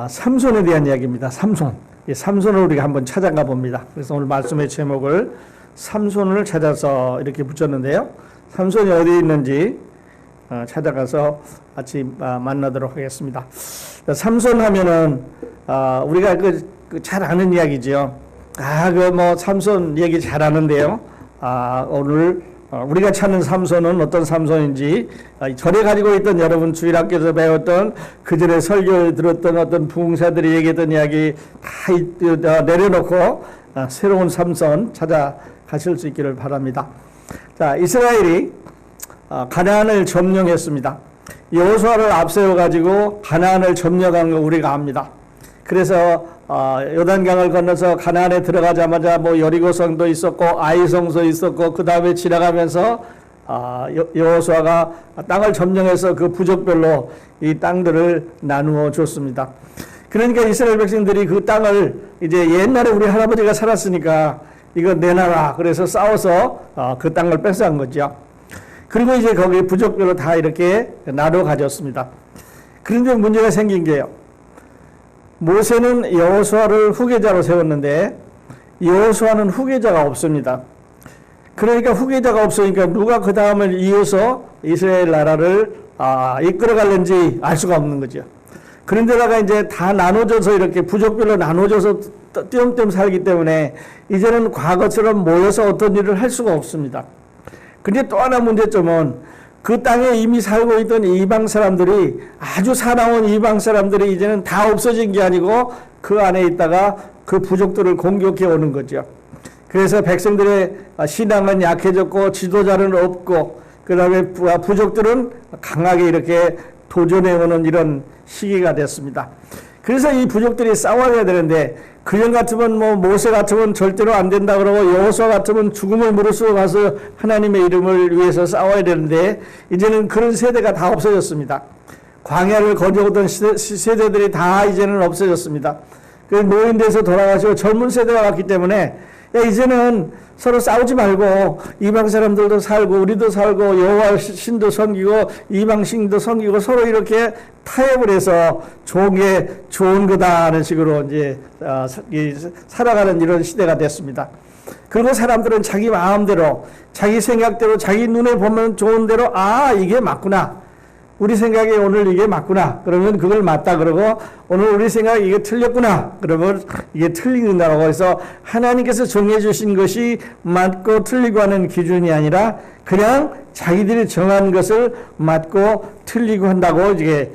삼손에 대한 이야기입니다. 삼손. 이 삼손을 우리가 한번 찾아가 봅니다. 그래서 오늘 말씀의 제목을 삼손을 찾아서 이렇게 붙였는데요. 삼손이 어디 있는지 찾아가서 같이 만나도록 하겠습니다. 삼손 하면은 우리가 잘 아는 이야기죠. 삼손 얘기 잘 아는데요. 오늘 우리가 찾는 삼손은 어떤 삼손인지 절에 가지고 있던 여러분 주일학교에서 배웠던 그전에 설교를 들었던 어떤 부흥사들이 얘기했던 이야기 다 내려놓고 새로운 삼손 찾아가실 수 있기를 바랍니다. 자, 이스라엘이 가나안을 점령했습니다. 여호수아를 앞세워 가지고 가나안을 점령한 거 우리가 압니다. 그래서 요단강을 건너서 가나안에 들어가자마자 여리고성도 있었고 아이성도 있었고 그 다음에 지나가면서 여호수아가 땅을 점령해서 그 부족별로 이 땅들을 나누어 줬습니다. 그러니까 이스라엘 백성들이 그 땅을 이제 옛날에 우리 할아버지가 살았으니까 이거 내놔라 그래서 싸워서 그 땅을 뺏어간 거죠. 그리고 이제 거기 부족별로 다 이렇게 나눠 가졌습니다. 그런데 문제가 생긴 게요. 모세는 여호수아를 후계자로 세웠는데 여호수아는 후계자가 없습니다. 그러니까 후계자가 없으니까 누가 그 다음을 이어서 이스라엘 나라를 이끌어갈는지 알 수가 없는 거죠. 그런데다가 이제 다 나눠져서 이렇게 부족별로 나눠져서 띄엄띄엄 살기 때문에 이제는 과거처럼 모여서 어떤 일을 할 수가 없습니다. 근데 또 하나 문제점은 그 땅에 이미 살고 있던 이방 사람들이 아주 사나운 이방 사람들이 이제는 다 없어진 게 아니고 그 안에 있다가 그 부족들을 공격해 오는 거죠. 그래서 백성들의 신앙은 약해졌고 지도자는 없고 그 다음에 부족들은 강하게 이렇게 도전해 오는 이런 시기가 됐습니다. 그래서 이 부족들이 싸워야 되는데 그전 같으면 모세 같으면 절대로 안 된다 그러고 여호수아 같으면 죽음을 무릅쓰고 가서 하나님의 이름을 위해서 싸워야 되는데 이제는 그런 세대가 다 없어졌습니다. 광야를 거쳐오던 세대들이 다 이제는 없어졌습니다. 그 노인돼서 돌아가시고 젊은 세대가 왔기 때문에 이제는 서로 싸우지 말고 이방 사람들도 살고 우리도 살고 여호와 신도 섬기고 이방 신도 섬기고 서로 이렇게 타협을 해서 좋은 게 좋은 거다 하는 식으로 이제 살아가는 이런 시대가 됐습니다. 그리고 사람들은 자기 마음대로 자기 생각대로 자기 눈에 보면 좋은 대로 이게 맞구나. 우리 생각에 오늘 이게 맞구나. 그러면 그걸 맞다 그러고 오늘 우리 생각에 이게 틀렸구나. 그러면 이게 틀린다고 해서 하나님께서 정해 주신 것이 맞고 틀리고 하는 기준이 아니라 그냥 자기들이 정한 것을 맞고 틀리고 한다고 이게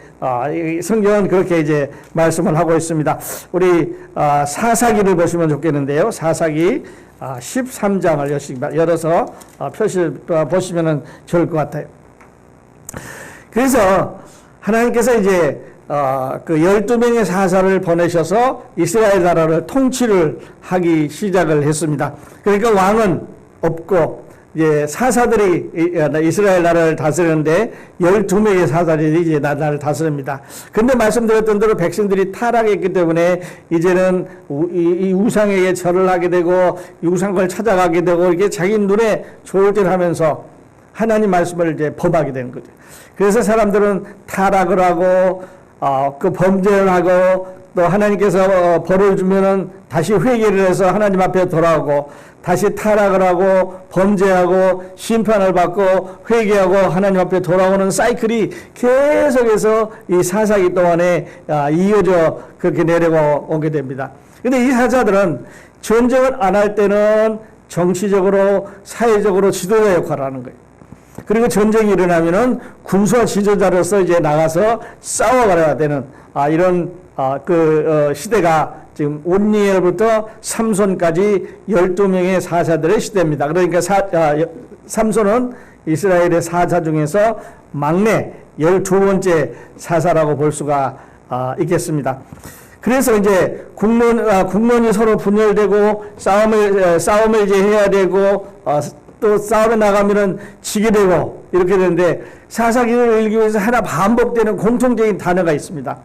성경은 그렇게 이제 말씀을 하고 있습니다. 우리 사사기를 보시면 좋겠는데요. 사사기 13장을 열어서 보시면 좋을 것 같아요. 그래서 하나님께서 이제 그 12명의 사사를 보내셔서 이스라엘 나라를 통치를 하기 시작을 했습니다. 그러니까 왕은 없고 이제 사사들이 이스라엘 나라를 다스리는데 12명의 사사들이 이제 나라를 다스립니다. 근데 말씀드렸던 대로 백성들이 타락했기 때문에 이제는 이 우상에게 절을 하게 되고 이 우상을 찾아가게 되고 이렇게 자기 눈에 좋을 듯 하면서 하나님 말씀을 이제 범하게 되는 거죠. 그래서 사람들은 타락을 하고 그 범죄를 하고 또 하나님께서 벌을 주면은 다시 회개를 해서 하나님 앞에 돌아오고 다시 타락을 하고 범죄하고 심판을 받고 회개하고 하나님 앞에 돌아오는 사이클이 계속해서 이 사사기 동안에 이어져 그렇게 내려오게 됩니다. 근데 이 사자들은 전쟁을 안 할 때는 정치적으로 사회적으로 지도자 역할을 하는 거예요. 그리고 전쟁이 일어나면은 군사 지도자로서 이제 나가서 싸워가야 되는 이런 시대가 지금 온니엘부터 삼손까지 12명의 사사들의 시대입니다. 그러니까 삼손은 이스라엘의 사사 중에서 막내 12번째 사사라고 볼 수가 있겠습니다. 그래서 이제 국론이 서로 분열되고 싸움을 이제 해야 되고 또 싸움에 나가면은 지게 되고 이렇게 되는데 사사기를 읽기 위해서 하나 반복되는 공통적인 단어가 있습니다.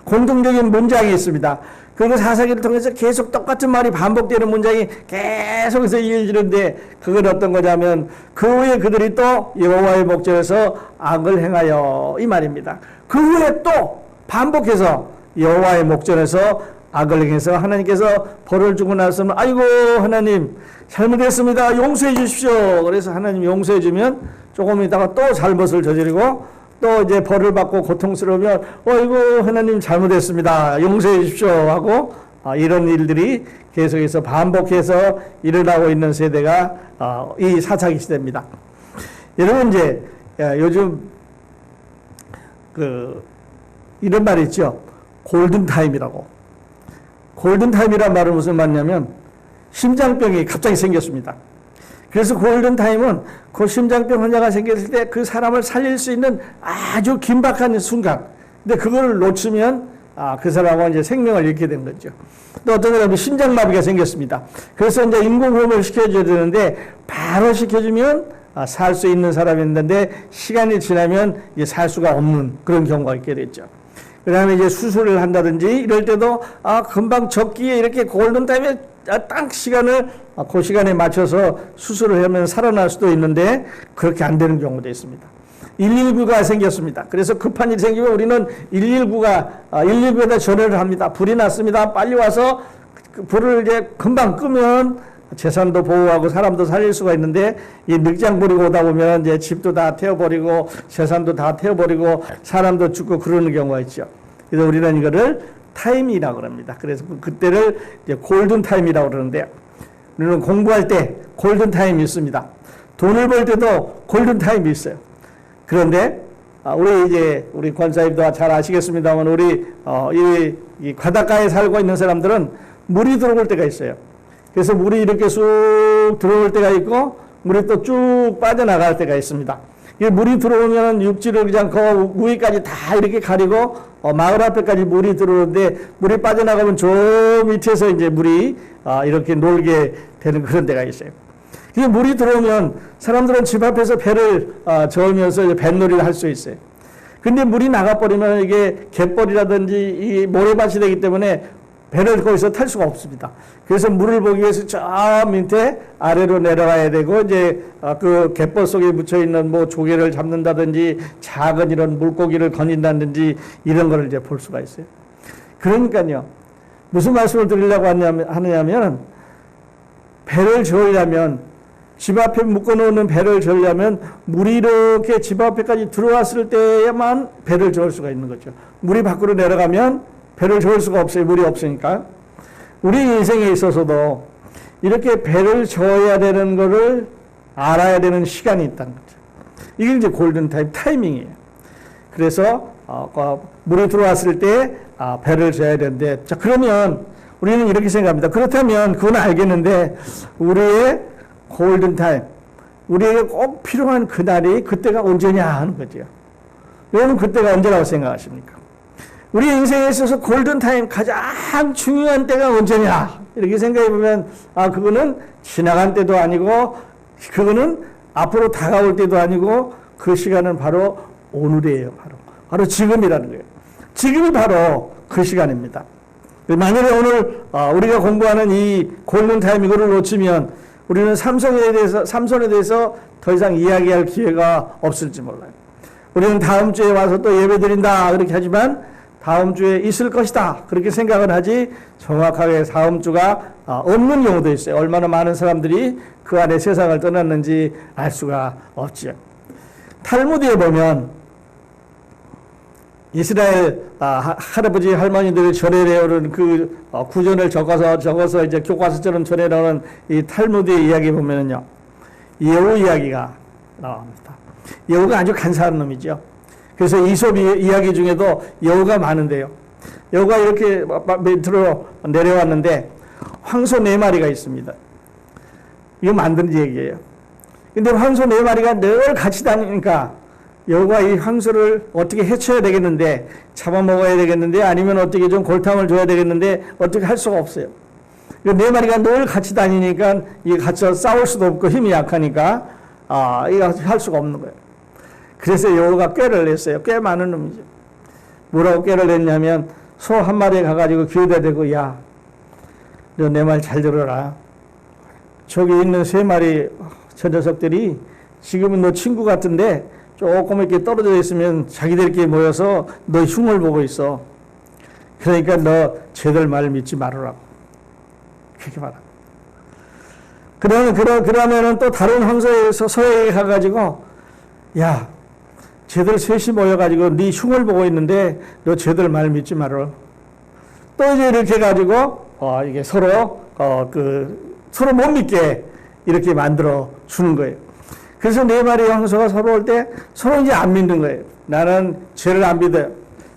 공통적인 문장이 있습니다. 그리고 사사기를 통해서 계속 똑같은 말이 반복되는 문장이 계속해서 이어지는데 그건 어떤 거냐면 그 후에 그들이 또 여호와의 목전에서 악을 행하여 이 말입니다. 그 후에 또 반복해서 여호와의 목전에서 악을 행해서 하나님께서 벌을 주고 나서는 아이고 하나님 잘못했습니다. 용서해 주십시오. 그래서 하나님 용서해 주면 조금 있다가 또 잘못을 저지르고 또 이제 벌을 받고 고통스러우면 아이고 하나님 잘못했습니다. 용서해 주십시오 하고 이런 일들이 계속해서 반복해서 일어나고 있는 세대가 이 사사기 시대입니다. 여러분 이제 요즘 이런 말이 있죠. 골든타임이라고. 골든타임이란 말은 무슨 말이냐면 심장병이 갑자기 생겼습니다. 그래서 골든타임은 그 심장병 환자가 생겼을 때 그 사람을 살릴 수 있는 아주 긴박한 순간. 근데 그걸 놓치면 그 사람은 이제 생명을 잃게 된 거죠. 또 어떤 사람이 심장마비가 생겼습니다. 그래서 이제 인공호흡을 시켜줘야 되는데 바로 시켜주면 살 수 있는 사람이 있는데 시간이 지나면 이제 살 수가 없는 그런 경우가 있게 됐죠. 그 다음에 이제 수술을 한다든지 이럴 때도 금방 적기에 이렇게 골든타임에 딱 시간을 그 시간에 맞춰서 수술을 하면 살아날 수도 있는데 그렇게 안 되는 경우도 있습니다. 119가 생겼습니다. 그래서 급한 일이 생기면 우리는 119에다 전화를 합니다. 불이 났습니다. 빨리 와서 그 불을 이제 금방 끄면 재산도 보호하고 사람도 살릴 수가 있는데 이 늑장 부리고 오다 보면 이제 집도 다 태워버리고 재산도 다 태워버리고 사람도 죽고 그러는 경우가 있죠. 그래서 우리는 이거를 타임이라고 합니다. 그래서 그때를 이제 골든 타임이라고 그러는데요. 우리는 공부할 때 골든 타임이 있습니다. 돈을 벌 때도 골든 타임이 있어요. 그런데 우리 권사님도 잘 아시겠습니다만 우리 이 바닷가에 살고 있는 사람들은 물이 들어올 때가 있어요. 그래서 물이 이렇게 쑥 들어올 때가 있고 물이 또 쭉 빠져나갈 때가 있습니다. 이 물이 들어오면 육지를 그냥 그 위까지 다 이렇게 가리고 마을 앞에까지 물이 들어오는데 물이 빠져나가면 저 밑에서 이제 물이 이렇게 놀게 되는 그런 데가 있어요. 이 물이 들어오면 사람들은 집 앞에서 배를 저으면서 뱃놀이를 할 수 있어요. 근데 물이 나가버리면 이게 갯벌이라든지 이 모래밭이 되기 때문에 배를 거기서 탈 수가 없습니다. 그래서 물을 보기 위해서 저 밑에 아래로 내려가야 되고 이제 그 갯벌 속에 묻혀 있는 뭐 조개를 잡는다든지 작은 이런 물고기를 건진다든지 이런 거를 이제 볼 수가 있어요. 그러니까요. 무슨 말씀을 드리려고 하느냐면 배를 저으려면 집 앞에 묶어놓는 배를 저으려면 물이 이렇게 집 앞에까지 들어왔을 때야만 배를 저을 수가 있는 거죠. 물이 밖으로 내려가면 배를 저을 수가 없어요. 물이 없으니까. 우리 인생에 있어서도 이렇게 배를 저어야 되는 거를 알아야 되는 시간이 있다는 거죠. 이게 이제 골든타임, 타이밍이에요. 그래서 물이 들어왔을 때 배를 저어야 되는데 자 그러면 우리는 이렇게 생각합니다. 그렇다면 그건 알겠는데 우리의 골든타임, 우리에게 꼭 필요한 그날이 그때가 언제냐 하는 거죠. 여러분 그때가 언제라고 생각하십니까? 우리 인생에 있어서 골든타임 가장 중요한 때가 언제냐 이렇게 생각해 보면 그거는 지나간 때도 아니고 그거는 앞으로 다가올 때도 아니고 그 시간은 바로 오늘이에요. 바로 지금이라는 거예요. 지금이 바로 그 시간입니다. 만약에 오늘 우리가 공부하는 이 골든타임 이거를 놓치면 우리는 삼손에 대해서 더 이상 이야기할 기회가 없을지 몰라요. 우리는 다음 주에 와서 또 예배 드린다 그렇게 하지만 다음 주에 있을 것이다 그렇게 생각은 하지 정확하게 다음 주가 없는 경우도 있어요. 얼마나 많은 사람들이 그 안에 세상을 떠났는지 알 수가 없죠. 탈무드에 보면 이스라엘 할아버지 할머니들이 전해내오는 그 구전을 적어서 이제 교과서처럼 전해나오는 이 탈무드의 이야기 보면은요 여우 이야기가 나옵니다. 여우가 아주 간사한 놈이죠. 그래서 이솝 이야기 중에도 여우가 많은데요. 여우가 이렇게 밑으로 내려왔는데 황소 4마리가 있습니다. 이거 만든 얘기예요. 근데 황소 4마리가 늘 같이 다니니까 여우가 이 황소를 어떻게 해쳐야 되겠는데 잡아먹어야 되겠는데 아니면 어떻게 좀 골탕을 줘야 되겠는데 어떻게 할 수가 없어요. 4마리가 늘 같이 다니니까 이게 같이 싸울 수도 없고 힘이 약하니까 이거 할 수가 없는 거예요. 그래서 여우가 꾀를 냈어요. 꽤 많은 놈이죠. 뭐라고 꾀를 냈냐면 소 한 마리에 가가지고 귀에다 대고 야, 너 내 말 잘 들어라. 저기 있는 3마리 저 녀석들이 지금은 너 친구 같은데 조금 이렇게 떨어져 있으면 자기들끼리 모여서 너 흉을 보고 있어. 그러니까 너 쟤들 말 믿지 말으라고. 그렇게 말합니다. 그러면은 또 다른 황소에서 서에게 가가지고, 야, 쟤들 셋이 모여가지고 네 흉을 보고 있는데 너 쟤들 말 믿지 말어. 또 이제 이렇게 해가지고, 이게 서로, 서로 못 믿게 이렇게 만들어 주는 거예요. 그래서 네 마리의 황소가 서로 올 때 서로 이제 안 믿는 거예요. 나는 쟤를 안 믿어요.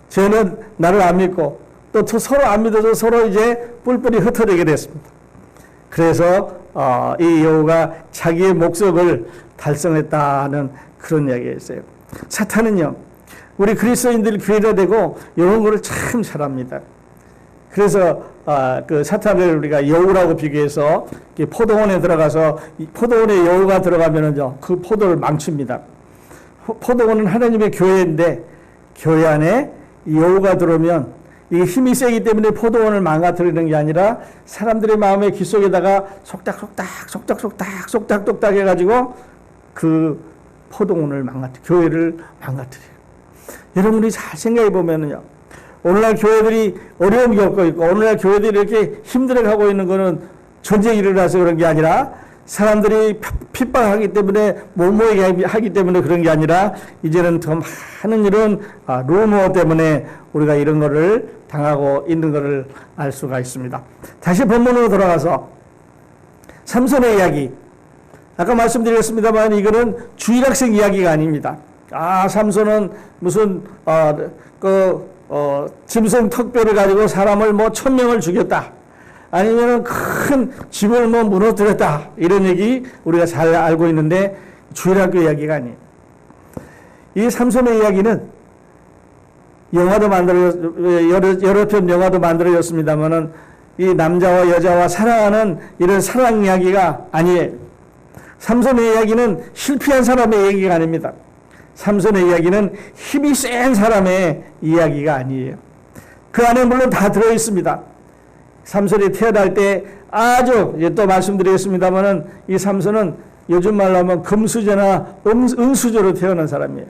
쟤는 나를 안 믿고, 또 서로 안 믿어서 서로 이제 뿔뿔이 흩어지게 됐습니다. 그래서 이 여우가 자기의 목적을 달성했다는 그런 이야기였어요. 사탄은요, 우리 그리스도인들 교회가 되고 이런 거를 참 잘합니다. 그래서 그 사탄을 우리가 여우라고 비교해서 포도원에 들어가서 포도원에 여우가 들어가면은요, 그 포도를 망칩니다. 포도원은 하나님의 교회인데 교회 안에 여우가 들어오면 이 힘이 세기 때문에 포도원을 망가뜨리는 게 아니라 사람들의 마음의 귀 속에다가 속닥속닥 해가지고 그 포도원을 교회를 망가뜨려요. 여러분이 잘 생각해 보면은요, 오늘날 교회들이 어려움이 겪고 있고, 오늘날 교회들이 이렇게 힘들어가고 있는 거는 전쟁이 일어나서 그런 게 아니라 사람들이 핍박하기 때문에 못 모이게 하기 때문에 그런 게 아니라 이제는 더 많은 이런 루머 때문에 우리가 이런 거를 당하고 있는 것을 알 수가 있습니다. 다시 본문으로 돌아가서 삼손의 이야기. 아까 말씀드렸습니다만 이거는 주일학생 이야기가 아닙니다. 삼손은 무슨 짐승 턱뼈를 가지고 사람을 1000명을 죽였다. 아니면 큰 집을 무너뜨렸다. 이런 얘기 우리가 잘 알고 있는데 주일학교 이야기가 아니에요. 이 삼손의 이야기는 영화도 여러 편 영화도 만들어졌습니다만은 이 남자와 여자와 사랑하는 이런 사랑 이야기가 아니에요. 삼손의 이야기는 실패한 사람의 얘기가 아닙니다. 삼손의 이야기는 힘이 센 사람의 이야기가 아니에요. 그 안에 물론 다 들어 있습니다. 삼손이 태어날 때 아주 또 말씀드리겠습니다만은 이 삼손은 요즘 말로 하면 금수저나 은수저로 태어난 사람이에요.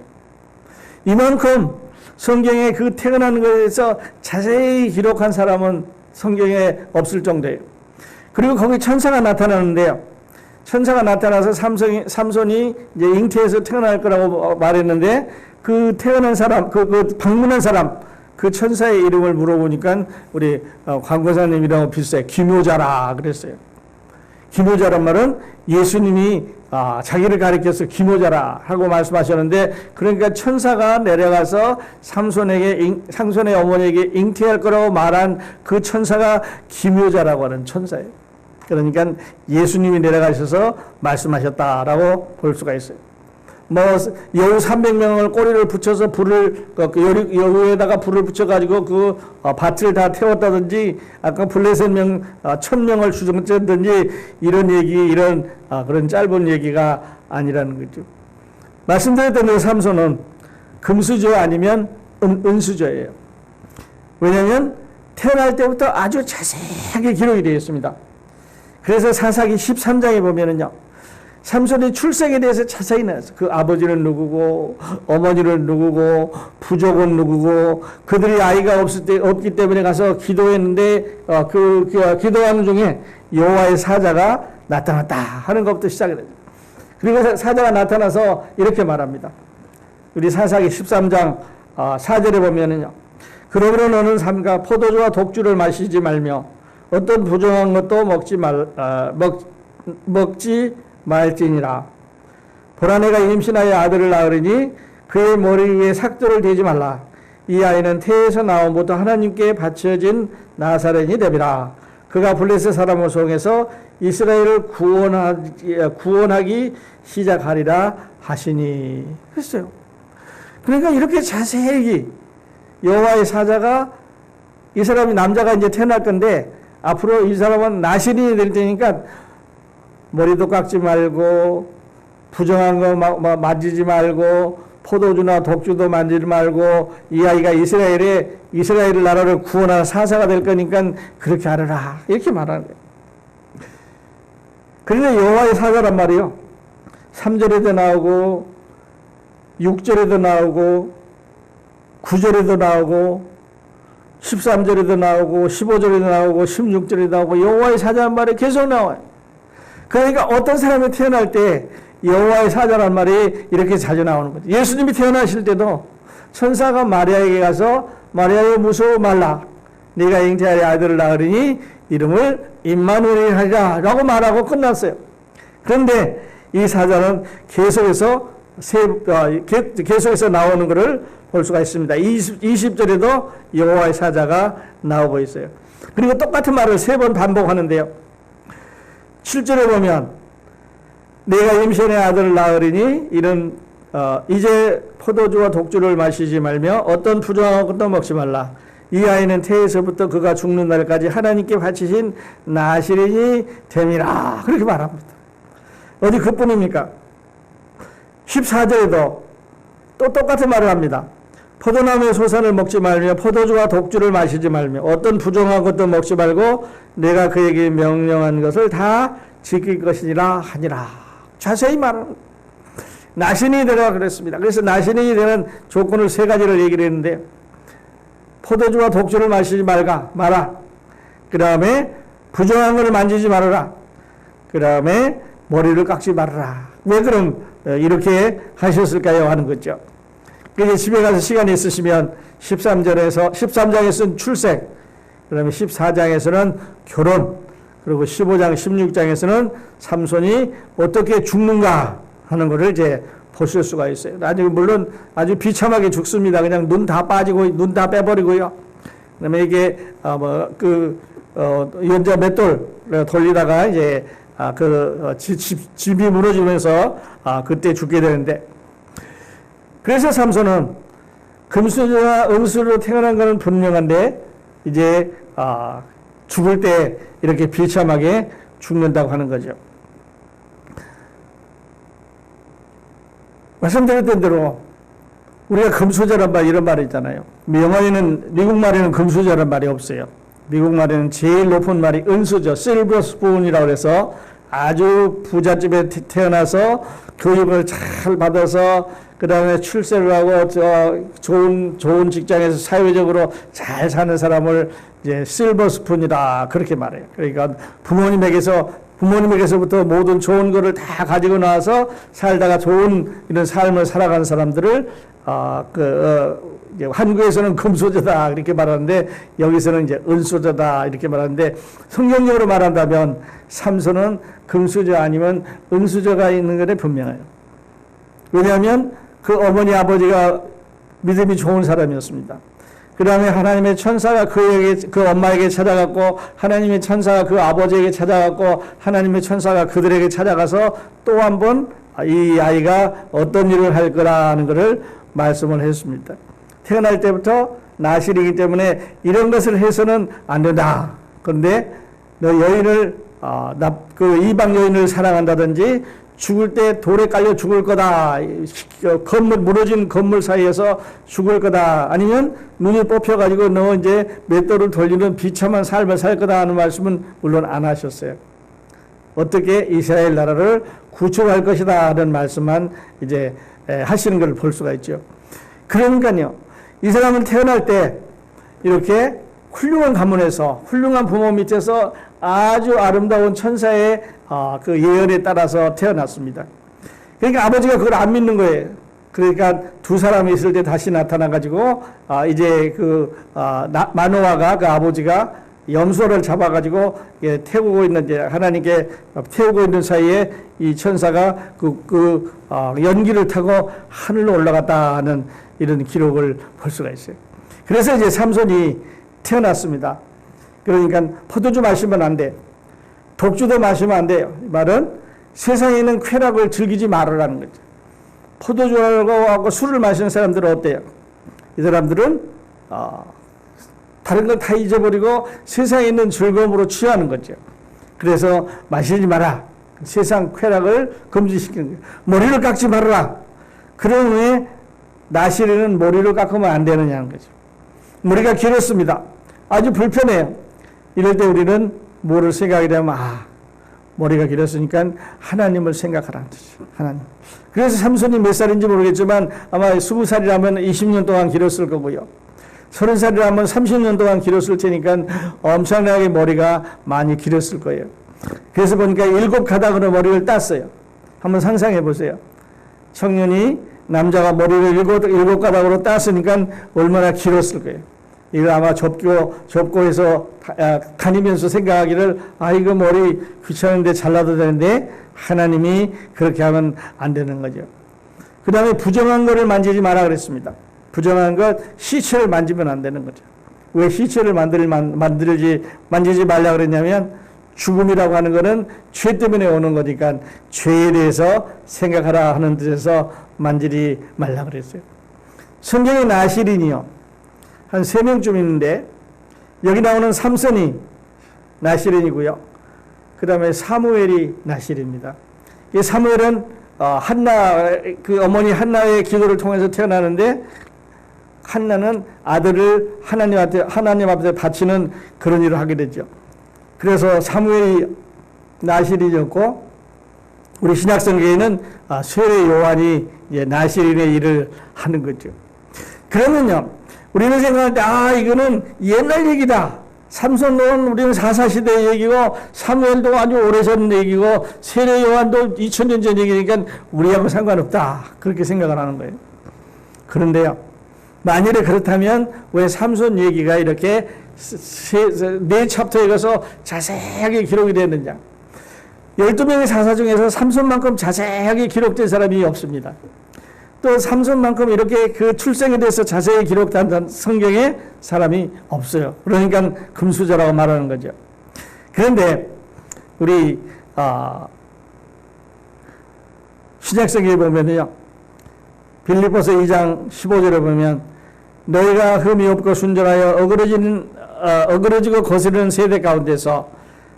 이만큼 성경에 그 태어나는 것에서 자세히 기록한 사람은 성경에 없을 정도예요. 그리고 거기 천사가 나타나는데요. 천사가 나타나서 삼손이 이제 잉태해서 태어날 거라고 말했는데 그 태어난 사람, 그 방문한 사람, 그 천사의 이름을 물어보니까 우리 광고사님이랑 비슷해요. 기묘자라 그랬어요. 기묘자란 말은 예수님이 자기를 가리켜서 기묘자라 하고 말씀하셨는데, 그러니까 천사가 내려가서 삼손의 어머니에게 잉태할 거라고 말한 그 천사가 기묘자라고 하는 천사예요. 그러니까 예수님이 내려가셔서 말씀하셨다라고 볼 수가 있어요. 여우 300명을 꼬리를 붙여서 여우에다가 불을 붙여가지고 그 밭을 다 태웠다든지, 아까 블레셋 1000명을 주정했다든지, 이런 그런 짧은 얘기가 아니라는 거죠. 말씀드렸던 그 삼손은 금수저 아니면 은수저예요. 왜냐하면 태어날 때부터 아주 자세하게 기록이 되어 있습니다. 그래서 사사기 13장에 보면은요, 삼손의 출생에 대해서 자세히 나왔어요. 그 아버지는 누구고, 어머니는 누구고, 부족은 누구고, 그들이 아이가 없기 때문에 가서 기도했는데, 기도하는 중에 여호와의 사자가 나타났다 하는 것부터 시작이 되죠. 그리고 사자가 나타나서 이렇게 말합니다. 우리 사사기 13장 4절에 보면은요, 그러므로 너는 삼가 포도주와 독주를 마시지 말며 어떤 부정한 것도 먹지 말지니라. 보라, 내가 임신하여 아들을 낳으리니 그의 머리 위에 삭도를 대지 말라. 이 아이는 태에서 나옴부터 하나님께 바쳐진 나사렛이 되리라. 그가 블레셋 사람을 속에서 이스라엘을 구원하기 시작하리라 하시니. 그랬어요. 그러니까 이렇게 자세히 여호와의 사자가, 이 사람이 남자가 이제 태어날 건데 앞으로 이 사람은 나실인이 될 테니까 머리도 깎지 말고, 부정한 거 만지지 말고, 포도주나 독주도 만지지 말고, 이 아이가 이스라엘 나라를 구원하는 사사가 될 거니까 그렇게 하라. 이렇게 말하는 거예요. 그런데 여호와의 사자란 말이요, 3절에도 나오고 6절에도 나오고 9절에도 나오고 13절에도 나오고 15절에도 나오고 16절에도 나오고 여호와의 사자란 말이 계속 나와요. 그러니까 어떤 사람이 태어날 때 여호와의 사자란 말이 이렇게 자주 나오는 거죠. 예수님이 태어나실 때도 천사가 마리아에게 가서 마리아여 무서워 말라. 네가 잉태하리 아들을 낳으리니 이름을 임마누엘 하리라 라고 말하고 끝났어요. 그런데 이 사자는 계속해서 나오는 것을 볼 수가 있습니다. 20절에도 여호와의 사자가 나오고 있어요. 그리고 똑같은 말을 3번 반복하는데요. 7절에 보면 내가 임신의 아들을 낳으리니 이는 이제 포도주와 독주를 마시지 말며 어떤 부정한 것도 먹지 말라. 이 아이는 태에서부터 그가 죽는 날까지 하나님께 바치신 나시린이 됨이라. 그렇게 말합니다. 어디 그뿐입니까? 14절에도 또 똑같은 말을 합니다. 포도나무의 소산을 먹지 말며 포도주와 독주를 마시지 말며 어떤 부정한 것도 먹지 말고 내가 그에게 명령한 것을 다 지킬 것이니라 하니라. 자세히 말하는 나신이 되라 그랬습니다. 그래서 나신이 되는 조건을 3가지를 얘기를 했는데 포도주와 독주를 마시지 마라. 그 다음에 부정한 것을 만지지 말아라. 그 다음에 머리를 깎지 말아라. 왜 그럼 이렇게 하셨을까요? 하는 거죠. 그래서 집에 가서 시간이 있으시면 13장에서는 출생, 그 다음에 14장에서는 결혼, 그리고 15장, 16장에서는 삼손이 어떻게 죽는가 하는 것을 이제 보실 수가 있어요. 물론 아주 비참하게 죽습니다. 그냥 눈 다 빠지고, 눈 다 빼버리고요. 그 다음에 이게, 연자 맷돌 돌리다가 이제, 집이 무너지면서, 그때 죽게 되는데, 그래서 삼손은 금수저와 은수로 태어난 것은 분명한데, 이제, 죽을 때 이렇게 비참하게 죽는다고 하는 거죠. 말씀드렸던 대로 우리가 금수저란 말 이런 말이 있잖아요. 영어에는 미국 말에는 금수저란 말이 없어요. 미국 말에는 제일 높은 말이 은수저, 실버 스푼이라고 해서 아주 부잣집에 태어나서 교육을 잘 받아서 그 다음에 출세를 하고 좋은 직장에서 사회적으로 잘 사는 사람을 이제 실버 스푼이다 그렇게 말해요. 그러니까 부모님에게서부터 모든 좋은 거를 다 가지고 나와서 살다가 좋은 이런 삶을 살아가는 사람들을 한국에서는 금수저다 이렇게 말하는데 여기서는 이제 은수저다 이렇게 말하는데 성경적으로 말한다면 삼손은 금수저 아니면 은수저가 있는 것에 분명해요. 왜냐하면 그 어머니 아버지가 믿음이 좋은 사람이었습니다. 그 다음에 하나님의 천사가 그 엄마에게 찾아갔고 하나님의 천사가 그 아버지에게 찾아갔고 하나님의 천사가 그들에게 찾아가서 또 한 번 이 아이가 어떤 일을 할 거라는 것을 말씀을 했습니다. 태어날 때부터 나실이기 때문에 이런 것을 해서는 안 된다. 그런데 너 여인을 이방 여인을 사랑한다든지 죽을 때 돌에 깔려 죽을 거다. 무너진 건물 사이에서 죽을 거다. 아니면 눈이 뽑혀가지고 너 이제 맷돌을 돌리는 비참한 삶을 살 거다 하는 말씀은 물론 안 하셨어요. 어떻게 이스라엘 나라를 구축할 것이다 하는 말씀만 이제 하시는 걸 볼 수가 있죠. 그러니까요. 이 사람은 태어날 때 이렇게 훌륭한 가문에서 훌륭한 부모 밑에서 아주 아름다운 천사의 그 예언에 따라서 태어났습니다. 그러니까 아버지가 그걸 안 믿는 거예요. 그러니까 두 사람이 있을 때 다시 나타나가지고 이제 마노아가 그 아버지가 염소를 잡아가지고 태우고 있는 하나님께 태우고 있는 사이에 이 천사가 연기를 타고 하늘로 올라갔다 하는 이런 기록을 볼 수가 있어요. 그래서 이제 삼손이 태어났습니다. 그러니까 포도주 마시면 안 돼. 독주도 마시면 안 돼요. 이 말은 세상에 있는 쾌락을 즐기지 말으라는 거죠. 포도주하고 술을 마시는 사람들은 어때요? 이 사람들은 다른 걸 다 잊어버리고 세상에 있는 즐거움으로 취하는 거죠. 그래서 마시지 마라. 세상 쾌락을 금지시키는 거예요. 머리를 깎지 말아라. 그런 후에 나시리는 머리를 깎으면 안 되느냐는 거죠. 머리가 길었습니다. 아주 불편해요. 이럴 때 우리는 뭐를 생각하게 되면 머리가 길었으니까 하나님을 생각하라는 뜻이죠. 하나님. 그래서 삼손이 몇 살인지 모르겠지만 아마 20살이라면 20년 동안 길었을 거고요. 30살이라면 30년 동안 길었을 테니까 엄청나게 머리가 많이 길었을 거예요. 그래서 보니까 7가닥으로 머리를 땄어요. 한번 상상해 보세요. 청년이 남자가 머리를 7가닥으로 땄으니까 얼마나 길었을 거예요. 이거 아마 접고에서 다니면서 생각하기를, 이거 머리 귀찮은데 잘라도 되는데, 하나님이 그렇게 하면 안 되는 거죠. 그 다음에 부정한 거를 만지지 마라 그랬습니다. 부정한 것, 시체를 만지면 안 되는 거죠. 왜 시체를 만지지 말라 그랬냐면, 죽음이라고 하는 것은 죄 때문에 오는 거니까 죄에 대해서 생각하라 하는 뜻에서 만지지 말라 그랬어요. 성경의 나실인이요, 한 3명쯤 있는데, 여기 나오는 삼손이 나실인이고요. 그 다음에 사무엘이 나실입니다. 이 사무엘은 그 어머니 한나의 기도를 통해서 태어나는데, 한나는 아들을 하나님 앞에 바치는 그런 일을 하게 되죠. 그래서 사무엘이 나실인이었고, 우리 신약성경에는 세례 요한이 이제 나실인의 일을 하는 거죠. 그러면요, 우리는 생각할 때, 이거는 옛날 얘기다. 삼손은 우리는 사사시대 얘기고, 사무엘도 아주 오래전 얘기고, 세례 요한도 2000년 전 얘기니까 우리하고 상관없다. 그렇게 생각을 하는 거예요. 그런데요, 만일에 그렇다면 왜 삼손 얘기가 이렇게 4챕터에 가서 자세하게 기록이 되었느냐? 12명의 사사 중에서 삼손만큼 자세하게 기록된 사람이 없습니다. 또 삼손만큼 이렇게 그 출생에 대해서 자세히 기록된 성경에 사람이 없어요. 그러니까 금수저라고 말하는 거죠. 그런데 우리 신약성경에 보면요, 빌립보서 2장 15절에 보면, 너희가 흠이 없고 순전하여 어그러지고 거스르는 세대 가운데서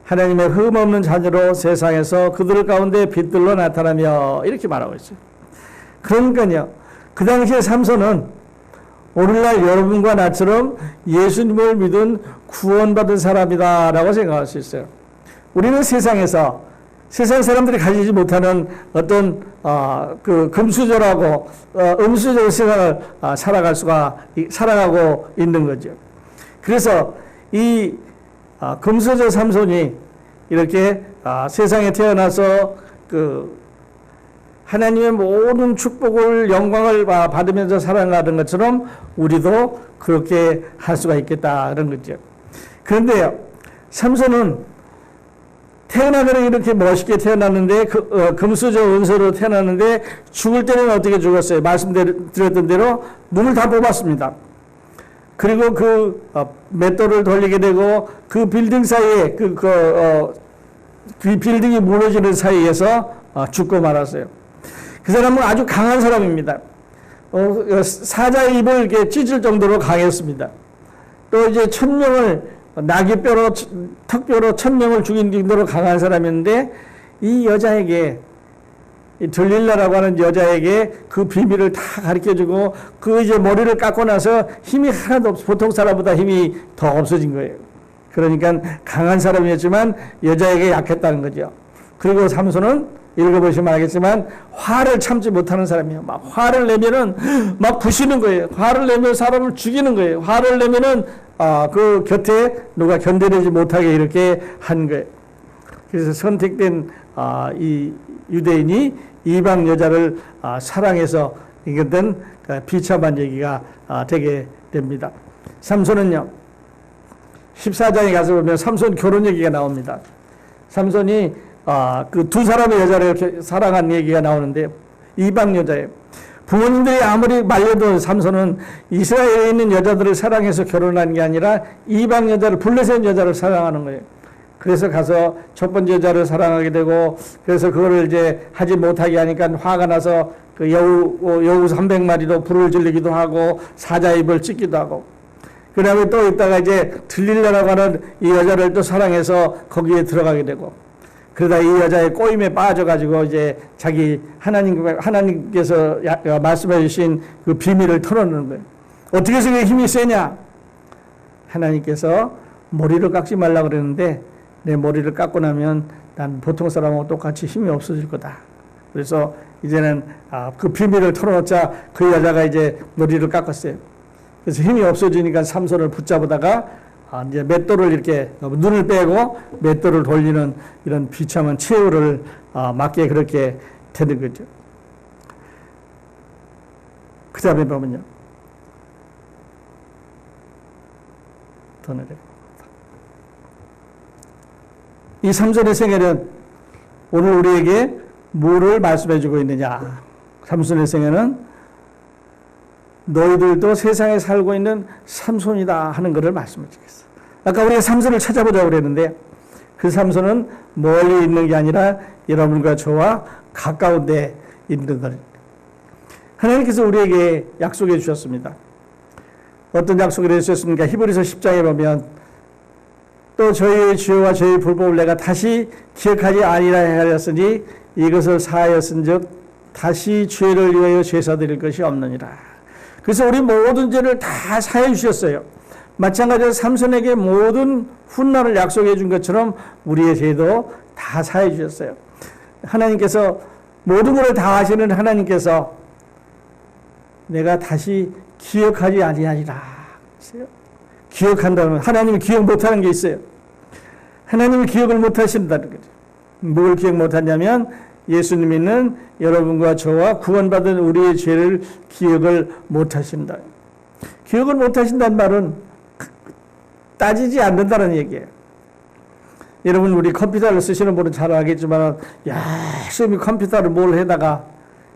하나님의 흠 없는 자녀로 세상에서 그들 가운데 빛들로 나타나며, 이렇게 말하고 있어요. 그러니까요, 그 당시에 삼손은 오늘날 여러분과 나처럼 예수님을 믿은 구원받은 사람이다라고 생각할 수 있어요. 우리는 세상에서 세상 사람들이 가지지 못하는 어떤 그 금수저라고 음수적 생활을 살아가고 있는 거죠. 그래서 이 금수저 삼손이 이렇게 세상에 태어나서 그 하나님의 모든 축복을, 영광을 받으면서 살아가는 것처럼 우리도 그렇게 할 수가 있겠다, 그런 거죠. 그런데요, 삼손은 태어나기는 이렇게 멋있게 태어났는데, 금수저 은서로 태어났는데, 죽을 때는 어떻게 죽었어요? 말씀드렸던 대로 눈을 다 뽑았습니다. 그리고 그 맷돌을 돌리게 되고, 그 빌딩 사이에, 그 빌딩이 무너지는 사이에서 죽고 말았어요. 그 사람은 아주 강한 사람입니다. 사자의 입을 이렇게 찢을 정도로 강했습니다. 또 이제 1000명을 나귀뼈로, 턱뼈로 1000명을 죽인 정도로 강한 사람인데, 이 여자에게, 이 들릴라라고 하는 여자에게 그 비밀을 다 가르쳐주고, 그 이제 머리를 깎고 나서 힘이 하나도 없어, 보통 사람보다 힘이 더 없어진 거예요. 그러니까 강한 사람이었지만 여자에게 약했다는 거죠. 그리고 삼손은 읽어보시면 알겠지만 화를 참지 못하는 사람이에요. 막 화를 내면은 막 부시는 거예요. 화를 내면 사람을 죽이는 거예요. 화를 내면은 그 곁에 누가 견뎌내지 못하게 이렇게 한 거예요. 그래서 선택된 이 유대인이 이방 여자를 사랑해서 이것은 비참한 얘기가 되게 됩니다. 삼손은요, 14장에 가서 보면 삼손 결혼 얘기가 나옵니다. 삼손이 그 두 사람의 여자를 이렇게 사랑한 얘기가 나오는데, 이방 여자예요. 부모님들이 아무리 말려도 삼손은 이스라엘에 있는 여자들을 사랑해서 결혼한 게 아니라 이방 여자를, 블레셋 여자를 사랑하는 거예요. 그래서 가서 첫 번째 여자를 사랑하게 되고, 그래서 그거를 이제 하지 못하게 하니까 화가 나서 그 여우 300마리도 불을 질리기도 하고, 사자 입을 찢기도 하고, 그 다음에 또 있다가 이제 들릴라라고 하는 이 여자를 또 사랑해서 거기에 들어가게 되고, 그러다 이 여자의 꼬임에 빠져가지고 이제 자기 하나님께서 말씀해 주신 그 비밀을 털어내는 거예요. 어떻게 해서 그게 힘이 세냐? 하나님께서 머리를 깎지 말라 그랬는데, 내 머리를 깎고 나면 난 보통 사람하고 똑같이 힘이 없어질 거다. 그래서 이제는 그 비밀을 털어놓자 그 여자가 이제 머리를 깎았어요. 그래서 힘이 없어지니까 삼손을 붙잡다가 이제 맷돌을 이렇게 눈을 빼고 맷돌을 돌리는 이런 비참한 최후를 맞게 그렇게 되는 거죠. 그 다음에 보면요. 더 내려. 이 삼손의 생애는 오늘 우리에게 뭐를 말씀해 주고 있느냐. 삼손의 생애는 너희들도 세상에 살고 있는 삼손이다 하는 것을 말씀해 주겠어요. 아까 우리가 삼손을 찾아보자고 그랬는데 그 삼손은 멀리 있는 게 아니라 여러분과 저와 가까운 데 있는 것. 하나님께서 우리에게 약속해 주셨습니다. 어떤 약속을 해주셨습니까? 히브리서 10장에 보면 또 저희의 죄와 저희의 불법을 내가 다시 기억하지 아니라 하였으니 이것을 사하였은즉 다시 죄를 위하여 제사드릴 것이 없느니라. 그래서 우리 모든 죄를 다 사해 주셨어요. 마찬가지로 삼손에게 모든 훗날을 약속해 준 것처럼 우리의 죄도 다 사해 주셨어요. 하나님께서 모든 것을 다 하시는 하나님께서 내가 다시 기억하지 아니하리라. 기억한다면 하나님이 기억 못하는 게 있어요. 하나님이 기억을 못하신다는 거죠. 뭘 기억 못하냐면 예수님 믿는 여러분과 저와 구원받은 우리의 죄를 기억을 못하신다. 기억을 못하신다는 말은 따지지 않는다는 얘기예요. 여러분 우리 컴퓨터를 쓰시는 분은 잘 알겠지만 열심히 컴퓨터를 뭘 해다가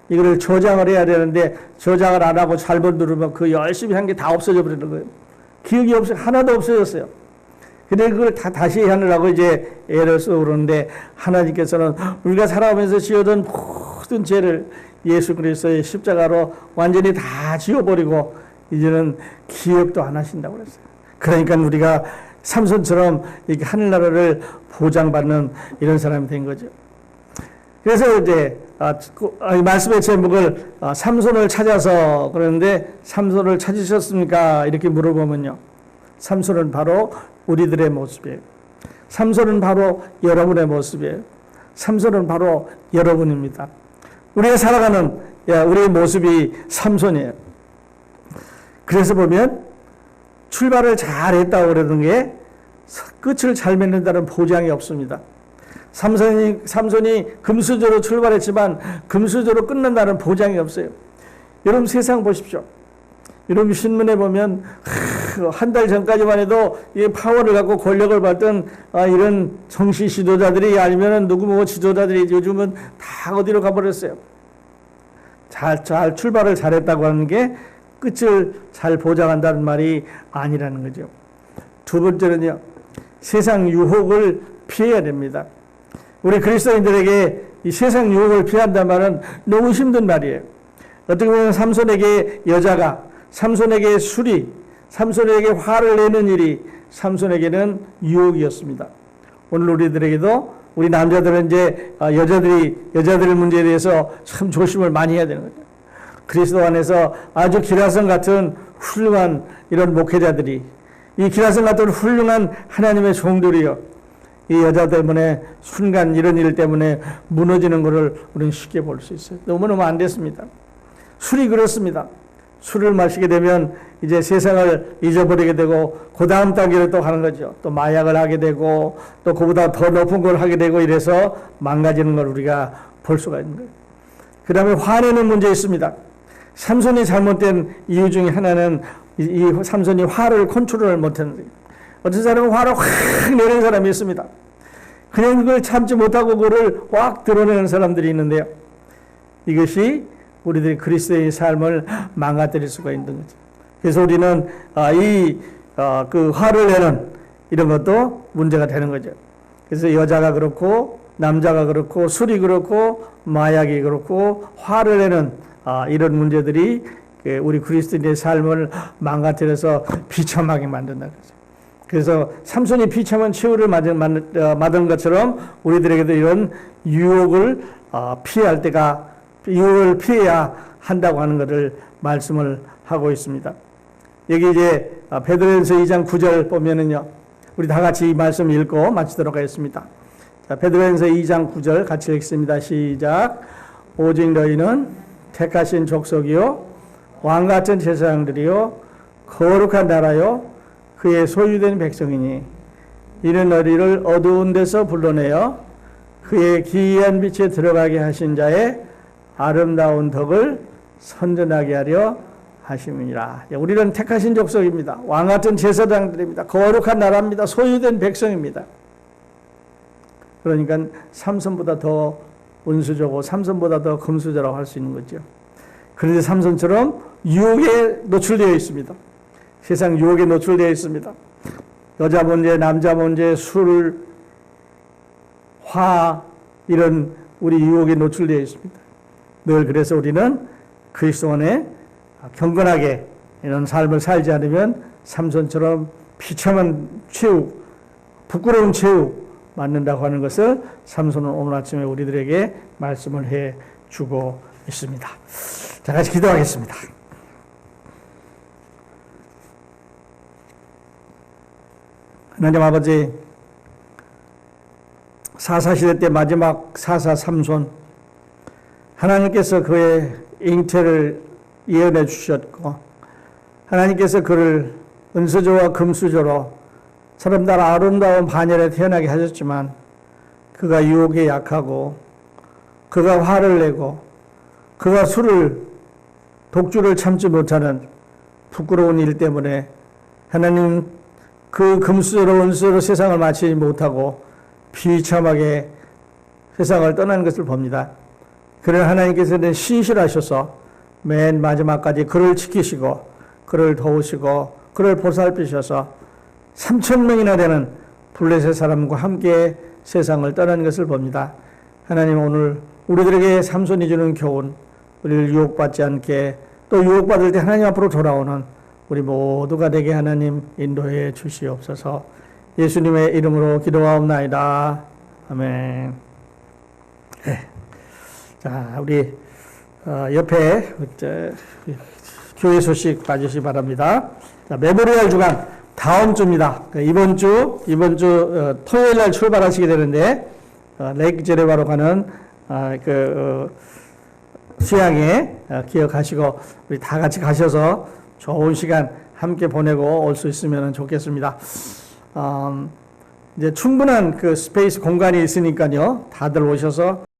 이거를 저장을 해야 되는데 저장을 안 하고 잘못 누르면 그 열심히 한 게 다 없어져 버리는 거예요. 기억이 하나도 없어졌어요. 근데 그걸 다시 하느라고 이제 애를 쓰고 그러는데 하나님께서는 우리가 살아가면서 지어던 모든 죄를 예수 그리스도의 십자가로 완전히 다 지워버리고 이제는 기억도 안 하신다고 그랬어요. 그러니까 우리가 삼손처럼 이렇게 하늘나라를 보장받는 이런 사람이 된 거죠. 그래서 이제 말씀의 제목을 삼손을 찾아서 그러는데 삼손을 찾으셨습니까? 이렇게 물어보면요. 삼손은 바로 우리들의 모습이에요. 삼손은 바로 여러분의 모습이에요. 삼손은 바로 여러분입니다. 우리가 살아가는 우리의 모습이 삼손이에요. 그래서 보면 출발을 잘 했다고 그러는 게 끝을 잘 맺는다는 보장이 없습니다. 삼손이 금수저로 출발했지만 금수저로 끝난다는 보장이 없어요. 여러분 세상 보십시오. 여러분 신문에 보면 한 달 전까지만 해도 이 파워를 갖고 권력을 받던 이런 정치 지도자들이 아니면 누구 지도자들이 요즘은 다 어디로 가버렸어요. 잘 출발을 잘했다고 하는 게 끝을 잘 보장한다는 말이 아니라는 거죠. 두 번째는요. 세상 유혹을 피해야 됩니다. 우리 그리스도인들에게 이 세상 유혹을 피한다는 말은 너무 힘든 말이에요. 어떻게 보면 삼손에게 여자가, 삼손에게 술이, 삼손에게 화를 내는 일이 삼손에게는 유혹이었습니다. 오늘 우리들에게도 우리 남자들은 이제 여자들의 문제에 대해서 참 조심을 많이 해야 되는 거죠. 그리스도 안에서 아주 기라성 같은 훌륭한 이런 목회자들이 이 기라성 같은 훌륭한 하나님의 종들이요. 이 여자 때문에 순간 이런 일 때문에 무너지는 것을 우리는 쉽게 볼 수 있어요. 너무너무 안 됐습니다. 술이 그렇습니다. 술을 마시게 되면 이제 세상을 잊어버리게 되고 그 다음 단계를 또 하는 거죠. 또 마약을 하게 되고 또 그보다 더 높은 걸 하게 되고 이래서 망가지는 걸 우리가 볼 수가 있는 거예요. 그 다음에 화내는 문제 있습니다. 삼손이 잘못된 이유 중에 하나는 이 삼손이 화를 컨트롤을 못했는 거예요. 어떤 사람은 화를 확 내는 사람이 있습니다. 그냥 그걸 참지 못하고 그걸 확 드러내는 사람들이 있는데요. 이것이 우리들이 그리스도의 삶을 망가뜨릴 수가 있는 거죠. 그래서 우리는 그 화를 내는 이런 것도 문제가 되는 거죠. 그래서 여자가 그렇고 남자가 그렇고 술이 그렇고 마약이 그렇고 화를 내는 이런 문제들이 우리 그리스도인의 삶을 망가뜨려서 비참하게 만든다는 거죠. 그래서 삼손이 비참한 최후를 맞은 것처럼 우리들에게도 이런 유혹을 피할 때가 유혹을 피해야 한다고 하는 것을 말씀을 하고 있습니다. 여기 이제 베드로전서 2장 9절 보면은요. 우리 다 같이 이 말씀 읽고 마치도록 하겠습니다. 자, 베드로전서 2장 9절 같이 읽습니다. 시작. 오직 너희는 택하신 족속이요 왕 같은 제사장들이요 거룩한 나라요 그의 소유된 백성이니 이는 너희를 어두운 데서 불러내어 그의 기이한 빛에 들어가게 하신 자의 아름다운 덕을 선전하게 하려 하심이니라. 우리는 택하신 족속입니다. 왕같은 제사장들입니다. 거룩한 나라입니다. 소유된 백성입니다. 그러니까 삼손보다 더 은수저고 삼손보다 더 금수저라고 할 수 있는 거죠. 그런데 삼손처럼 유혹에 노출되어 있습니다. 세상 유혹에 노출되어 있습니다. 여자 문제, 남자 문제, 술, 화 이런 우리 유혹에 노출되어 있습니다. 늘 그래서 우리는 그리스도 안에 경건하게 이런 삶을 살지 않으면 삼손처럼 비참한 최후, 부끄러운 최후 맞는다고 하는 것을 삼손은 오늘 아침에 우리들에게 말씀을 해 주고 있습니다. 자, 같이 기도하겠습니다. 하나님 아버지, 사사시대 때 마지막 사사 삼손, 하나님께서 그의 잉태를 예언해 주셨고 하나님께서 그를 은수저와 금수저로 사람들 아름다운 반열에 태어나게 하셨지만 그가 유혹에 약하고 그가 화를 내고 그가 독주를 참지 못하는 부끄러운 일 때문에 하나님 그 금수저로 은수저로 세상을 마치지 못하고 비참하게 세상을 떠나는 것을 봅니다. 그러나 하나님께서는 신실하셔서 맨 마지막까지 그를 지키시고 그를 도우시고 그를 보살피셔서 3,000명이나 되는 블레셋 사람과 함께 세상을 떠나는 것을 봅니다. 하나님 오늘 우리들에게 삼손이 주는 교훈, 우리를 유혹받지 않게 또 유혹받을 때 하나님 앞으로 돌아오는 우리 모두가 되게 하나님 인도해 주시옵소서. 예수님의 이름으로 기도하옵나이다. 아멘. 네. 자, 우리 옆에 교회 소식 봐주시기 바랍니다. 자, 메모리얼 주간 다음 주입니다. 이번 주 토요일 날 출발하시게 되는데 레이크 제레바로 가는 수양에 기억하시고 우리 다 같이 가셔서 좋은 시간 함께 보내고 올 수 있으면 좋겠습니다. 이제 충분한 그 스페이스 공간이 있으니까요. 다들 오셔서